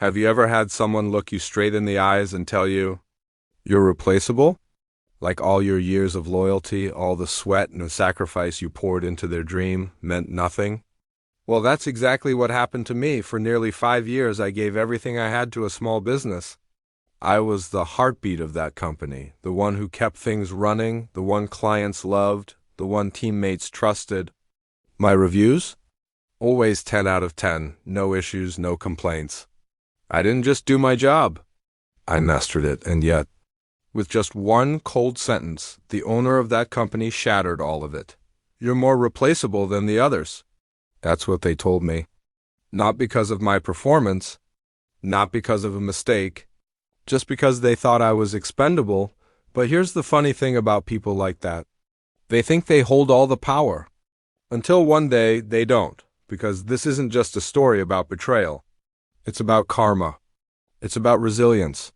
Have you ever had someone look you straight in the eyes and tell you, you're replaceable? Like all your years of loyalty, all the sweat and the sacrifice you poured into their dream meant nothing? Well, that's exactly what happened to me. For nearly 5 years, I gave everything I had to a small business. I was the heartbeat of that company, the one who kept things running, the one clients loved, the one teammates trusted. My reviews? Always 10 out of 10, no issues, no complaints. I didn't just do my job. I mastered it, and yet, with just one cold sentence, the owner of that company shattered all of it. You're more replaceable than the others. That's what they told me. Not because of my performance, not because of a mistake, just because they thought I was expendable. But here's the funny thing about people like that. They think they hold all the power. Until one day, they don't, because this isn't just a story about betrayal. It's about karma. It's about resilience.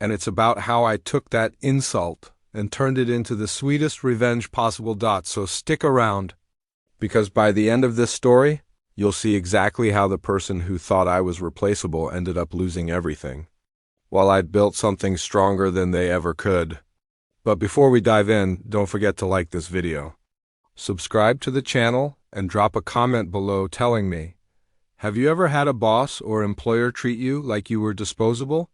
And it's about how I took that insult and turned it into the sweetest revenge possible. So stick around, because by the end of this story, you'll see exactly how the person who thought I was replaceable ended up losing everything, while I'd built something stronger than they ever could. But before we dive in, don't forget to like this video. Subscribe to the channel and drop a comment below telling me, have you ever had a boss or employer treat you like you were disposable?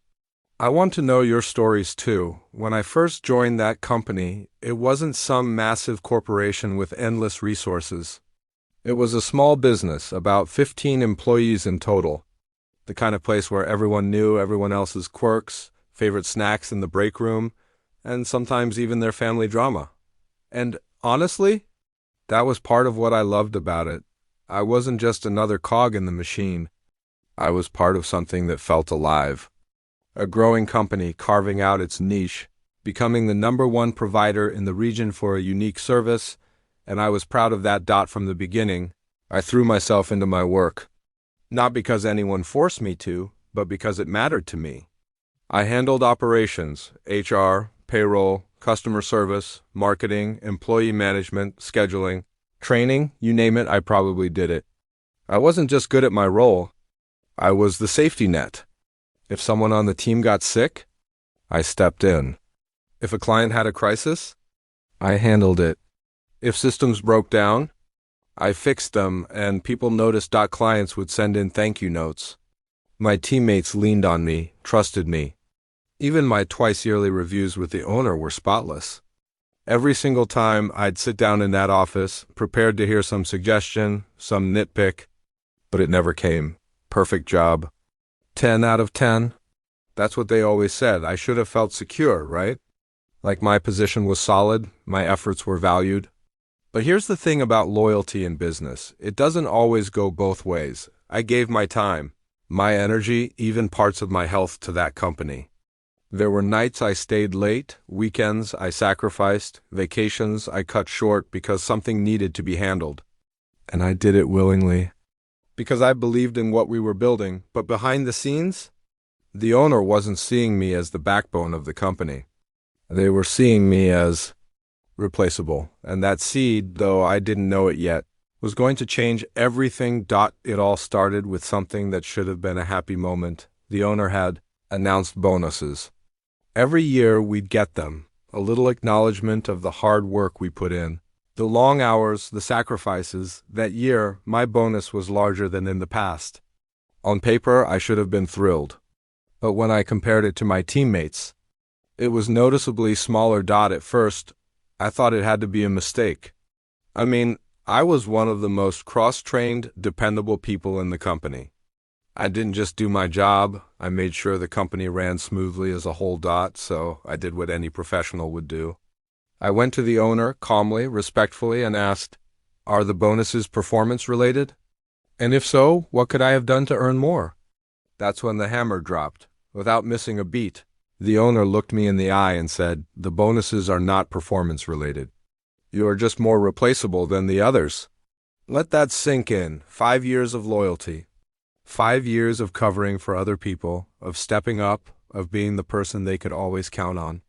I want to know your stories too. When I first joined that company, it wasn't some massive corporation with endless resources. It was a small business, about 15 employees in total. The kind of place where everyone knew everyone else's quirks, favorite snacks in the break room, and sometimes even their family drama. And honestly, that was part of what I loved about it. I wasn't just another cog in the machine. I was part of something that felt alive. A growing company carving out its niche, becoming the #1 provider in the region for a unique service, and I was proud of that. From the beginning, I threw myself into my work. Not because anyone forced me to, but because it mattered to me. I handled operations, HR, payroll, customer service, marketing, employee management, scheduling, training, you name it, I probably did it. I wasn't just good at my role, I was the safety net. If someone on the team got sick, I stepped in. If a client had a crisis, I handled it. If systems broke down, I fixed them, and people noticed. Clients would send in thank you notes. My teammates leaned on me, trusted me. Even my twice-yearly reviews with the owner were spotless. Every single time I'd sit down in that office, prepared to hear some suggestion, some nitpick, but it never came. Perfect job. 10 out of 10. That's what they always said. I should have felt secure, right? Like my position was solid, my efforts were valued. But here's the thing about loyalty in business. It doesn't always go both ways. I gave my time, my energy, even parts of my health to that company. There were nights I stayed late, weekends I sacrificed, vacations I cut short because something needed to be handled. And I did it willingly, because I believed in what we were building. But behind the scenes, the owner wasn't seeing me as the backbone of the company. They were seeing me as replaceable. And that seed, though I didn't know it yet, was going to change everything. It all started with something that should have been a happy moment. The owner had announced bonuses. Every year we'd get them, a little acknowledgement of the hard work we put in, the long hours, the sacrifices. That year, my bonus was larger than in the past. On paper, I should have been thrilled. But when I compared it to my teammates, it was noticeably smaller. At first, I thought it had to be a mistake. I mean, I was one of the most cross-trained, dependable people in the company. I didn't just do my job, I made sure the company ran smoothly as a whole. So I did what any professional would do. I went to the owner calmly, respectfully, and asked, are the bonuses performance-related? And if so, what could I have done to earn more? That's when the hammer dropped. Without missing a beat, the owner looked me in the eye and said, the bonuses are not performance-related. You are just more replaceable than the others. Let that sink in. 5 years of loyalty. 5 years of covering for other people, of stepping up, of being the person they could always count on.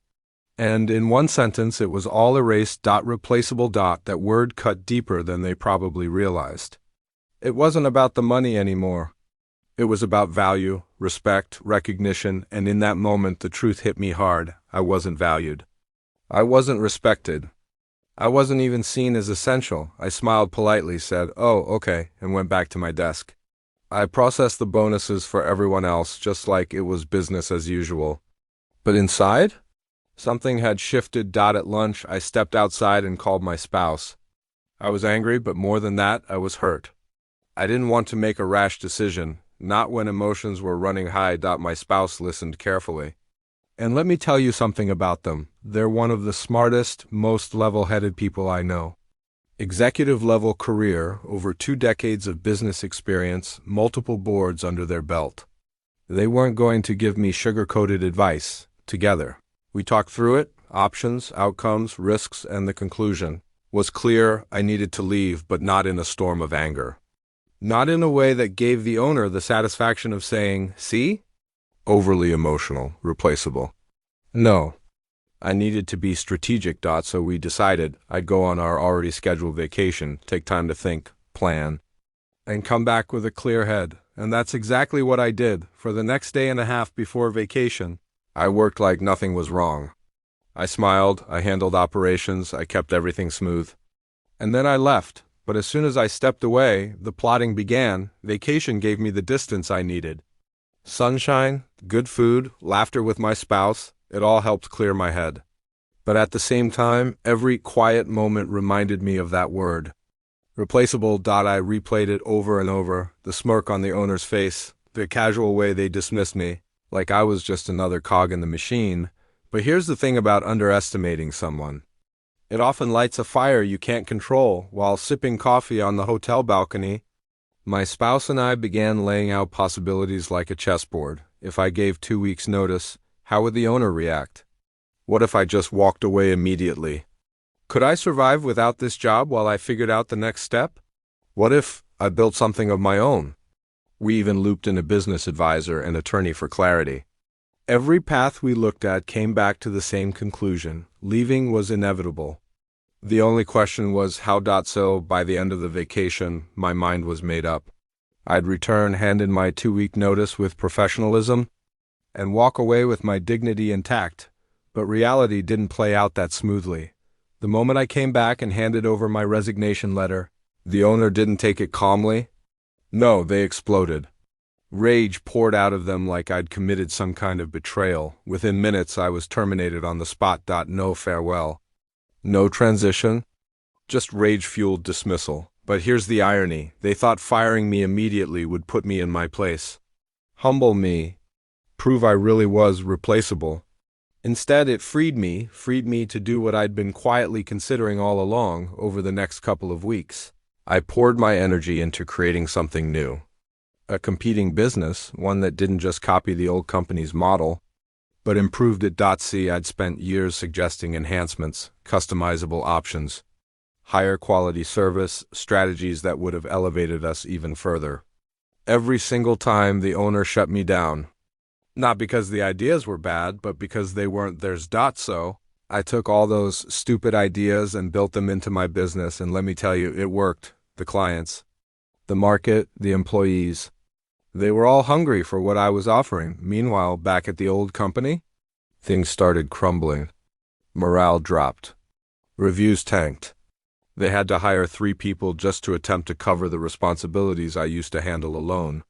And in one sentence, it was all erased. Replaceable. That word cut deeper than they probably realized. It wasn't about the money anymore. It was about value, respect, recognition, and in that moment the truth hit me hard. I wasn't valued. I wasn't respected. I wasn't even seen as essential. I smiled politely, said, "Oh, okay," and went back to my desk. I processed the bonuses for everyone else just like it was business as usual. But inside, something had shifted. At lunch, I stepped outside and called my spouse. I was angry, but more than that, I was hurt. I didn't want to make a rash decision, not when emotions were running high. My spouse listened carefully. And let me tell you something about them. They're one of the smartest, most level-headed people I know. Executive-level career, over 2 decades of business experience, multiple boards under their belt. They weren't going to give me sugar-coated advice. Together, we talked through it, options, outcomes, risks, and the conclusion was clear. I needed to leave, but not in a storm of anger. Not in a way that gave the owner the satisfaction of saying, "See? Overly emotional, replaceable." No. I needed to be strategic. So we decided I'd go on our already scheduled vacation, take time to think, plan, and come back with a clear head. And that's exactly what I did. For the next day and a half before vacation, I worked like nothing was wrong. I smiled, I handled operations, I kept everything smooth. And then I left. But as soon as I stepped away, the plotting began. Vacation gave me the distance I needed. Sunshine, good food, laughter with my spouse, it all helped clear my head. But at the same time, every quiet moment reminded me of that word. Replaceable. I replayed it over and over, the smirk on the owner's face, the casual way they dismissed me, like I was just another cog in the machine. But here's the thing about underestimating someone. It often lights a fire you can't control. While sipping coffee on the hotel balcony, my spouse and I began laying out possibilities like a chessboard. If I gave 2 weeks' notice, how would the owner react? What if I just walked away immediately? Could I survive without this job while I figured out the next step? What if I built something of my own? We even looped in a business advisor and attorney for clarity. Every path we looked at came back to the same conclusion. Leaving was inevitable. The only question was how. So by the end of the vacation, my mind was made up. I'd return, hand in my 2-week notice with professionalism, and walk away with my dignity intact. But reality didn't play out that smoothly. The moment I came back and handed over my resignation letter, the owner didn't take it calmly. No, they exploded. Rage poured out of them like I'd committed some kind of betrayal. Within minutes, I was terminated on the spot. No farewell. No transition. Just rage-fueled dismissal. But here's the irony. They thought firing me immediately would put me in my place. Humble me. Prove I really was replaceable. Instead, it freed me to do what I'd been quietly considering all along. Over the next couple of weeks, I poured my energy into creating something new. A competing business, one that didn't just copy the old company's model, but improved it. I'd spent years suggesting enhancements, customizable options, higher quality service, strategies that would have elevated us even further. Every single time, the owner shut me down. Not because the ideas were bad, but because they weren't theirs. So I took all those stupid ideas and built them into my business, and let me tell you, it worked. The clients, the market, the employees, they were all hungry for what I was offering. Meanwhile, back at the old company, things started crumbling. Morale dropped. Reviews tanked. They had to hire 3 people just to attempt to cover the responsibilities I used to handle alone.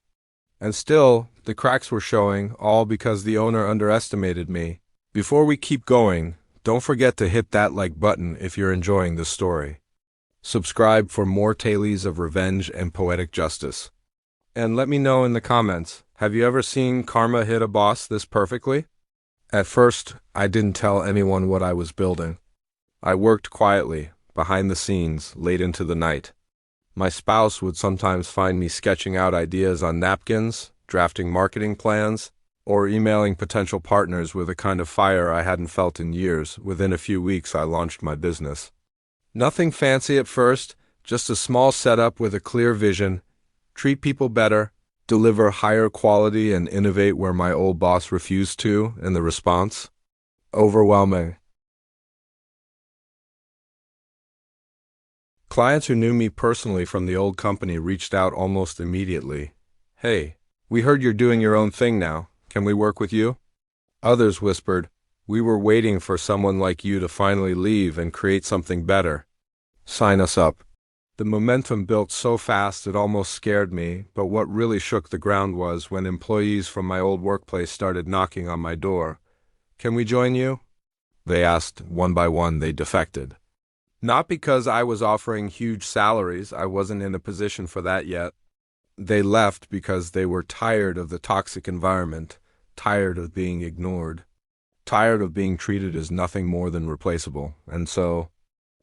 And still, the cracks were showing, all because the owner underestimated me. Before we keep going, don't forget to hit that like button if you're enjoying this story. Subscribe for more tales of revenge and poetic justice. And let me know in the comments, have you ever seen karma hit a boss this perfectly? At first, I didn't tell anyone what I was building. I worked quietly, behind the scenes, late into the night. My spouse would sometimes find me sketching out ideas on napkins, drafting marketing plans, or emailing potential partners with a kind of fire I hadn't felt in years. Within a few weeks, I launched my business. Nothing fancy at first, just a small setup with a clear vision. Treat people better, deliver higher quality, and innovate where my old boss refused to. And the response? Overwhelming. Clients who knew me personally from the old company reached out almost immediately. "Hey, We heard you're doing your own thing now. Can we work with you? Others whispered, we were waiting for someone like you to finally leave and create something better. Sign us up. The momentum built so fast it almost scared me, but what really shook the ground was when employees from my old workplace started knocking on my door. Can we join you? They asked. One by one, they defected. Not because I was offering huge salaries, I wasn't in a position for that yet. They left because they were tired of the toxic environment, tired of being ignored, tired of being treated as nothing more than replaceable. And so,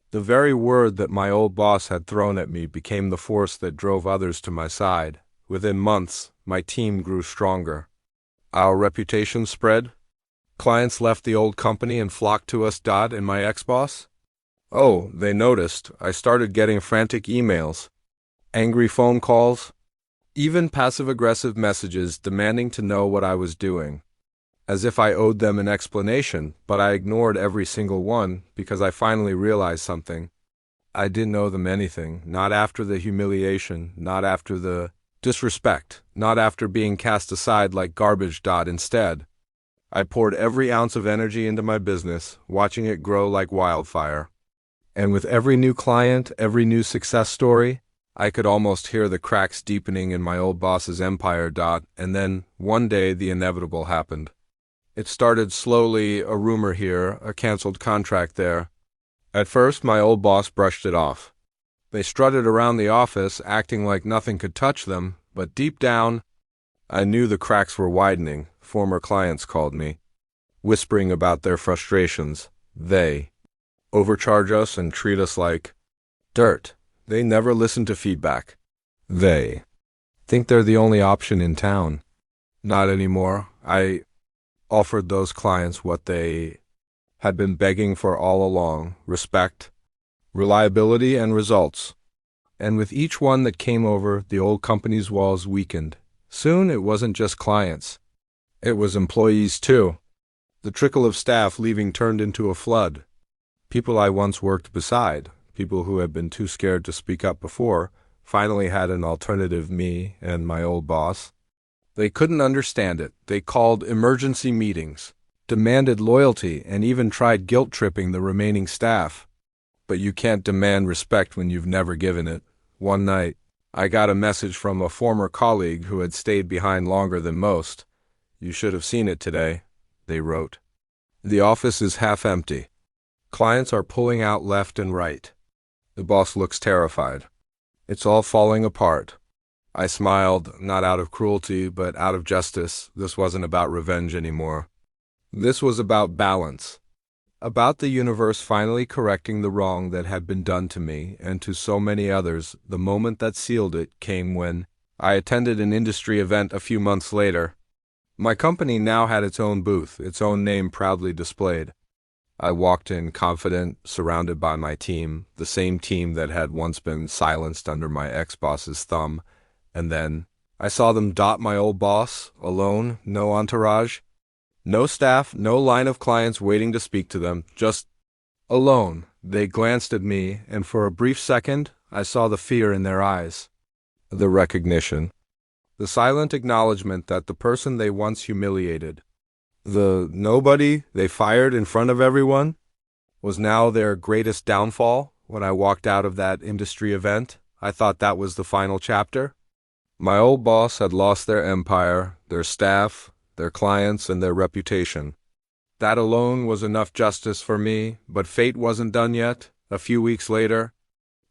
the very word that my old boss had thrown at me became the force that drove others to my side. Within months, my team grew stronger. Our reputation spread. Clients left the old company and flocked to us. And my ex-boss? Oh, they noticed. I started getting frantic emails, angry phone calls, even passive-aggressive messages demanding to know what I was doing, as if I owed them an explanation, but I ignored every single one because I finally realized something. I didn't owe them anything, not after the humiliation, not after the disrespect, not after being cast aside like garbage. Instead, I poured every ounce of energy into my business, watching it grow like wildfire. And with every new client, every new success story, I could almost hear the cracks deepening in my old boss's empire. And then, one day, the inevitable happened. It started slowly, a rumor here, a canceled contract there. At first, my old boss brushed it off. They strutted around the office, acting like nothing could touch them, but deep down, I knew the cracks were widening. Former clients called me, whispering about their frustrations. They overcharge us and treat us like dirt. They never listen to feedback. They think they're the only option in town. Not anymore. I offered those clients what they had been begging for all along: respect, reliability, and results. And with each one that came over, the old company's walls weakened. Soon it wasn't just clients. It was employees too. The trickle of staff leaving turned into a flood. People I once worked beside, people who had been too scared to speak up before, finally had an alternative: me and my old boss. They couldn't understand it. They called emergency meetings, demanded loyalty, and even tried guilt-tripping the remaining staff. But you can't demand respect when you've never given it. One night, I got a message from a former colleague who had stayed behind longer than most. You should have seen it today, they wrote. The office is half empty. Clients are pulling out left and right. The boss looks terrified. It's all falling apart. I smiled, not out of cruelty, but out of justice. This wasn't about revenge anymore. This was about balance. About the universe finally correcting the wrong that had been done to me and to so many others. The moment that sealed it came when I attended an industry event a few months later. My company now had its own booth, its own name proudly displayed. I walked in confident, surrounded by my team, the same team that had once been silenced under my ex-boss's thumb. And then I saw them dot my old boss, alone, no entourage, no staff, no line of clients waiting to speak to them, just alone. They glanced at me, and for a brief second, I saw the fear in their eyes, the recognition, the silent acknowledgement that the person they once humiliated, the nobody they fired in front of everyone, was now their greatest downfall. When I walked out of that industry event, I thought that was the final chapter. My old boss had lost their empire, their staff, their clients, and their reputation. That alone was enough justice for me, but fate wasn't done yet. A few weeks later,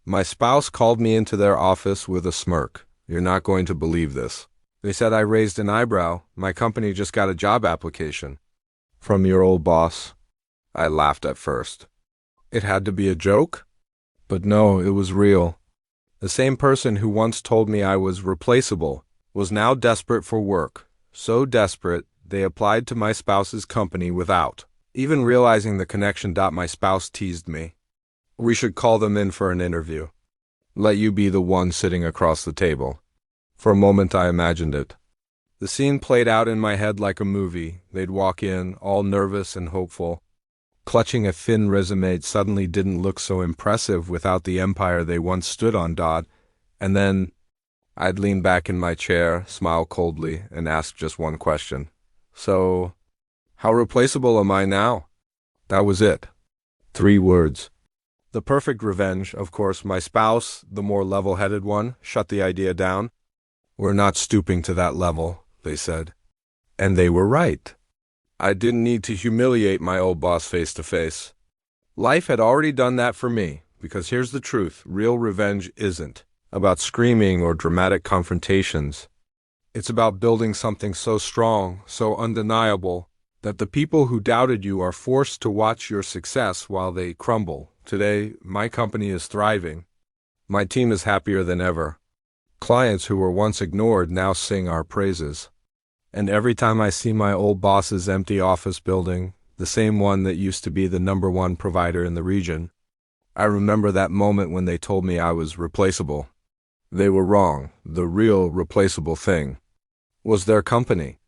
my spouse called me into their office with a smirk. You're not going to believe this. They said I raised an eyebrow. My company just got a job application. From your old boss. I laughed at first. It had to be a joke? But no, it was real. The same person who once told me I was replaceable was now desperate for work. So desperate, they applied to my spouse's company without even realizing the connection. My spouse teased me. We should call them in for an interview. Let you be the one sitting across the table. For a moment I imagined it. The scene played out in my head like a movie. They'd walk in, all nervous and hopeful. Clutching a thin resume suddenly didn't look so impressive without the empire they once stood on. And then I'd lean back in my chair, smile coldly, and ask just one question. So, how replaceable am I now? That was it. 3 words. The perfect revenge, of course. My spouse, the more level-headed one, shut the idea down. We're not stooping to that level, they said. And they were right. I didn't need to humiliate my old boss face to face. Life had already done that for me, because here's the truth: real revenge isn't about screaming or dramatic confrontations. It's about building something so strong, so undeniable, that the people who doubted you are forced to watch your success while they crumble. Today, my company is thriving. My team is happier than ever. Clients who were once ignored now sing our praises. And every time I see my old boss's empty office building, the same one that used to be the #1 provider in the region, I remember that moment when they told me I was replaceable. They were wrong. The real replaceable thing was their company.